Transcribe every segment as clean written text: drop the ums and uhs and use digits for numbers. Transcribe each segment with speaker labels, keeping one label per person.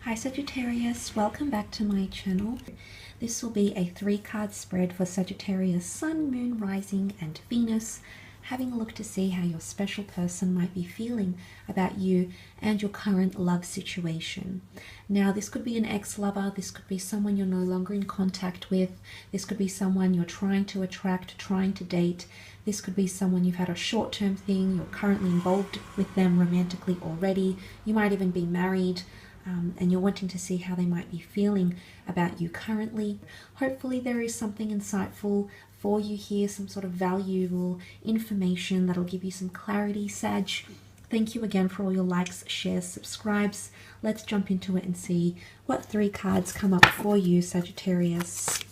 Speaker 1: Hi Sagittarius, welcome back to my channel. This will be a 3-card spread for Sagittarius Sun, Moon, Rising and Venus, having a look to see how your special person might be feeling about you and your current love situation. Now this could be an ex-lover, this could be someone you're no longer in contact with, this could be someone you're trying to attract, trying to date, this could be someone you've had a short-term thing, you're currently involved with them romantically already, you might even be married. And you're wanting to see how they might be feeling about you currently. Hopefully there is something insightful for you here, some sort of valuable information that'll give you some clarity, Sag. Thank you again for all your likes, shares, subscribes. Let's jump into it and see what 3 cards come up for you, Sagittarius,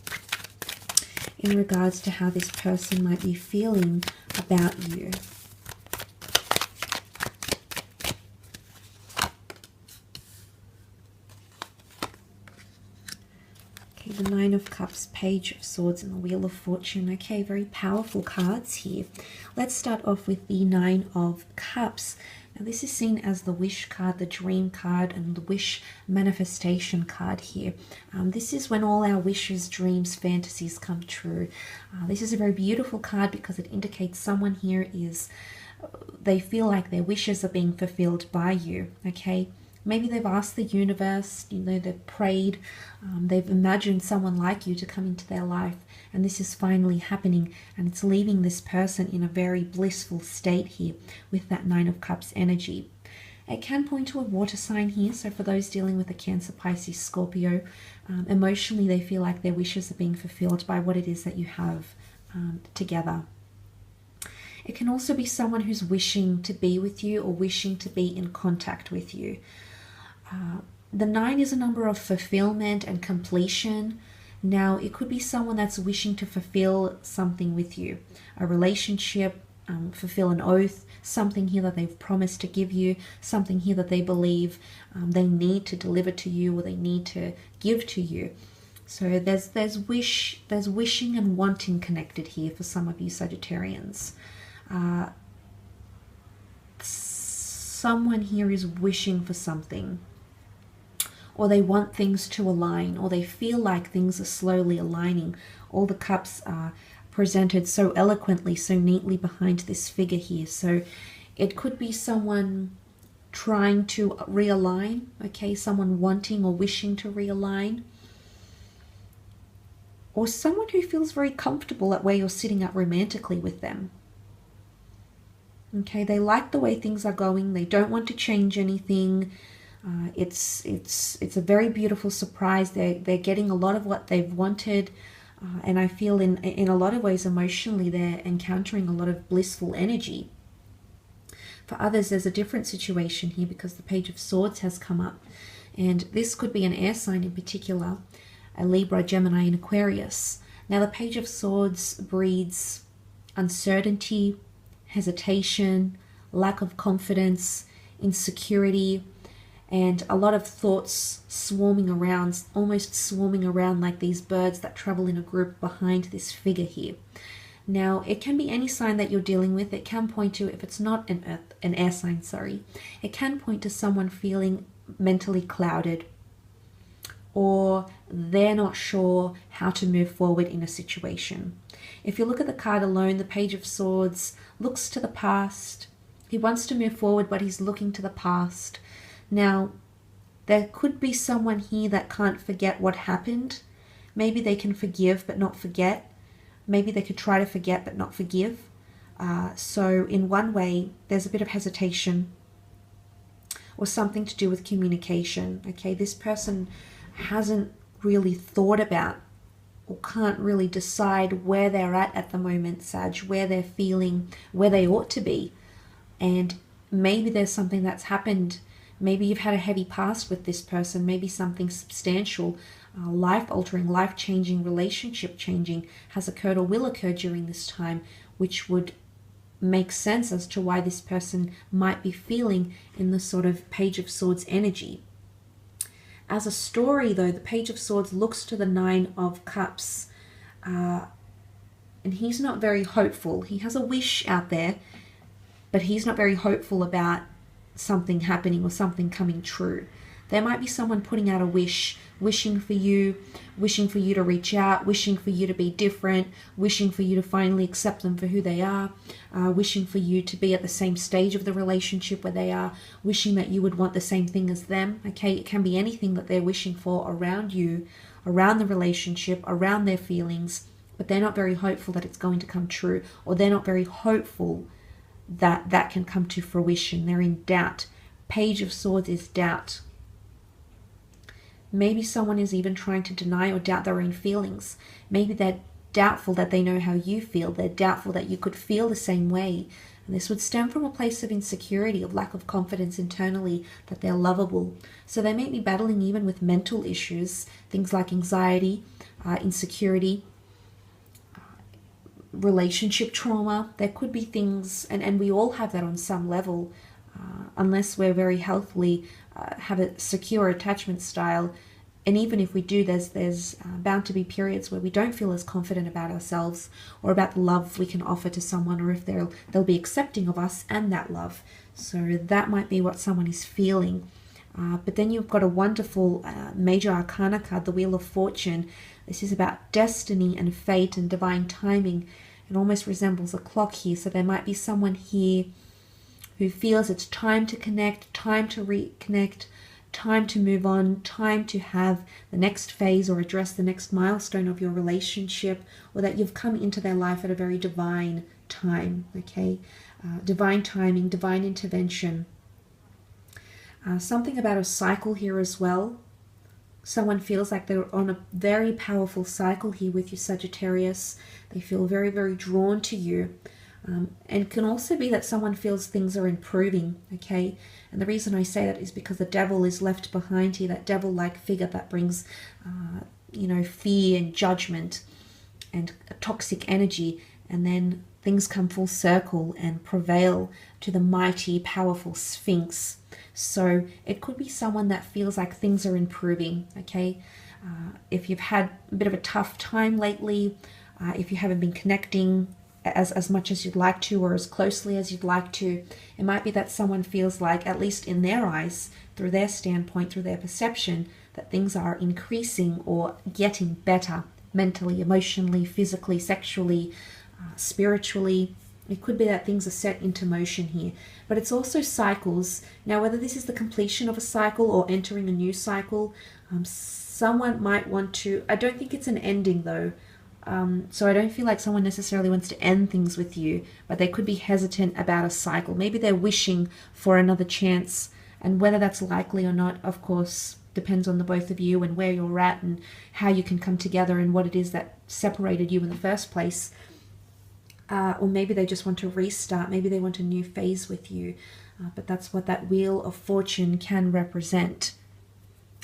Speaker 1: in regards to how this person might be feeling about you. The 9 of Cups, Page of Swords, and the Wheel of Fortune. Okay, very powerful cards here. Let's start off with the 9 of Cups. Now this is seen as the wish card, the dream card, and the wish manifestation card here. This is when all our wishes, dreams, fantasies come true. This is a very beautiful card because it indicates someone here is, they feel like their wishes are being fulfilled by you, okay? Maybe they've asked the universe, they've prayed, they've imagined someone like you to come into their life, and this is finally happening, and it's leaving this person in a very blissful state here with that 9 of Cups energy. It can point to a water sign here, so for those dealing with a Cancer, Pisces, Scorpio, emotionally they feel like their wishes are being fulfilled by what it is that you have together. It can also be someone who's wishing to be with you or wishing to be in contact with you. The 9 is a number of fulfillment and completion. Now, it could be someone that's wishing to fulfill something with you, a relationship, fulfill an oath, something here that they've promised to give you, something here that they believe they need to deliver to you or they need to give to you. So there's wishing and wanting connected here for some of you Sagittarians. Someone here is wishing for something, or they want things to align, or they feel like things are slowly aligning. All the cups are presented so eloquently, so neatly behind this figure here. So it could be someone trying to realign, okay, someone wanting or wishing to realign, or someone who feels very comfortable at where you're sitting at romantically with them. Okay, they like the way things are going. They don't want to change anything. It's a very beautiful surprise. They're getting a lot of what they've wanted, and I feel in a lot of ways emotionally they're encountering a lot of blissful energy. For others, there's a different situation here because the Page of Swords has come up, and this could be an air sign in particular, a Libra, Gemini, and Aquarius. Now, the Page of Swords breeds uncertainty, hesitation, lack of confidence, insecurity, and a lot of thoughts swarming around, almost swarming around like these birds that travel in a group behind this figure here. Now, it can be any sign that you're dealing with. It can point to, if it's not an air sign, sorry, it can point to someone feeling mentally clouded, or they're not sure how to move forward in a situation. If you look at the card alone, the Page of Swords looks to the past. He wants to move forward, but he's looking to the past. Now, there could be someone here that can't forget what happened. Maybe they can forgive but not forget. Maybe they could try to forget but not forgive. So in one way, there's a bit of hesitation or something to do with communication. Okay, this person hasn't really thought about or can't really decide where they're at the moment, Sag, where they're feeling, where they ought to be. And maybe there's something that's happened. Maybe you've had a heavy past with this person, maybe something substantial, life-altering, life-changing, relationship-changing has occurred or will occur during this time, which would make sense as to why this person might be feeling in the sort of Page of Swords energy. As a story, though, the Page of Swords looks to the 9 of Cups, and he's not very hopeful. He has a wish out there, but he's not very hopeful about something happening or something coming true. There might be someone putting out a wish, wishing for you to reach out, wishing for you to be different, wishing for you to finally accept them for who they are, wishing for you to be at the same stage of the relationship where they are, wishing that you would want the same thing as them. Okay, it can be anything that they're wishing for around you, around the relationship, around their feelings, but they're not very hopeful that it's going to come true, or they're not very hopeful that that can come to fruition. They're in doubt. Page of Swords is doubt. Maybe someone is even trying to deny or doubt their own feelings. Maybe they're doubtful that they know how you feel. They're doubtful that you could feel the same way. And this would stem from a place of insecurity, of lack of confidence internally, that they're lovable. So they may be battling even with mental issues, things like anxiety, insecurity, relationship trauma. There could be things, and we all have that on some level, unless we're very healthily, have a secure attachment style. And even if we do, there's bound to be periods where we don't feel as confident about ourselves or about the love we can offer to someone, or if they'll be accepting of us and that love. So that might be what someone is feeling. But then you've got a wonderful major arcana card, the Wheel of Fortune. This is about destiny and fate and divine timing. It almost resembles a clock here. So there might be someone here who feels it's time to connect, time to reconnect, time to move on, time to have the next phase or address the next milestone of your relationship, or that you've come into their life at a very divine time, okay? Divine timing, divine intervention. Something about a cycle here as well. Someone feels like they're on a very powerful cycle here with you, Sagittarius. They feel very, very drawn to you. And can also be that someone feels things are improving, okay? And the reason I say that is because the devil is left behind here, that devil-like figure that brings, fear and judgment and a toxic energy. And then things come full circle and prevail to the mighty, powerful Sphinx. So it could be someone that feels like things are improving, okay? If you've had a bit of a tough time lately, if you haven't been connecting as much as you'd like to, or as closely as you'd like to, it might be that someone feels like, at least in their eyes, through their standpoint, through their perception, that things are increasing or getting better mentally, emotionally, physically, sexually, spiritually. It could be that things are set into motion here, but it's also cycles. Now, whether this is the completion of a cycle or entering a new cycle, someone might want to, I don't think it's an ending though. So I don't feel like someone necessarily wants to end things with you, but they could be hesitant about a cycle. Maybe they're wishing for another chance, and whether that's likely or not, of course, depends on the both of you and where you're at and how you can come together and what it is that separated you in the first place. Or maybe they just want to restart. Maybe they want a new phase with you. But that's what that Wheel of Fortune can represent.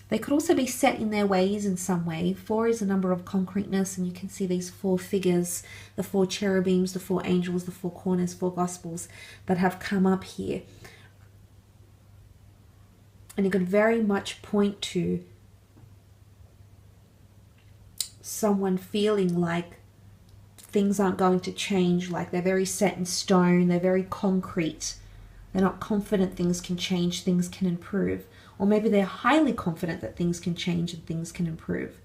Speaker 1: They could also be set in their ways in some way. 4 is a number of concreteness, and you can see these 4 figures, the 4 cherubims, the 4 angels, the 4 corners, 4 gospels that have come up here. And it could very much point to someone feeling like things aren't going to change, like they're very set in stone, they're very concrete. They're not confident things can change, things can improve. Or maybe they're highly confident that things can change and things can improve.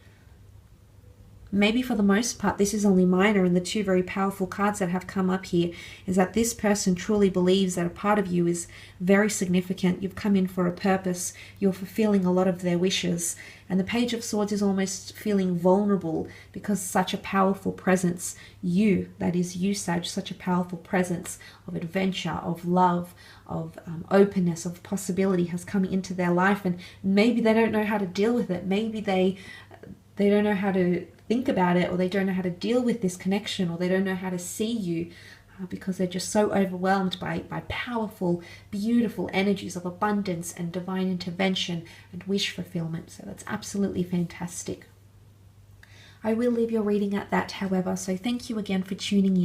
Speaker 1: Maybe for the most part, this is only minor, and the 2 very powerful cards that have come up here is that this person truly believes that a part of you is very significant. You've come in for a purpose. You're fulfilling a lot of their wishes. And the Page of Swords is almost feeling vulnerable because such a powerful presence, that is you, Sag, such a powerful presence of adventure, of love, of openness, of possibility has come into their life. And maybe they don't know how to deal with it. Maybe they don't know how to think about it, or they don't know how to deal with this connection, or they don't know how to see you because they're just so overwhelmed by powerful, beautiful energies of abundance and divine intervention and wish fulfillment. So that's absolutely fantastic. I will leave your reading at that, however, so thank you again for tuning in.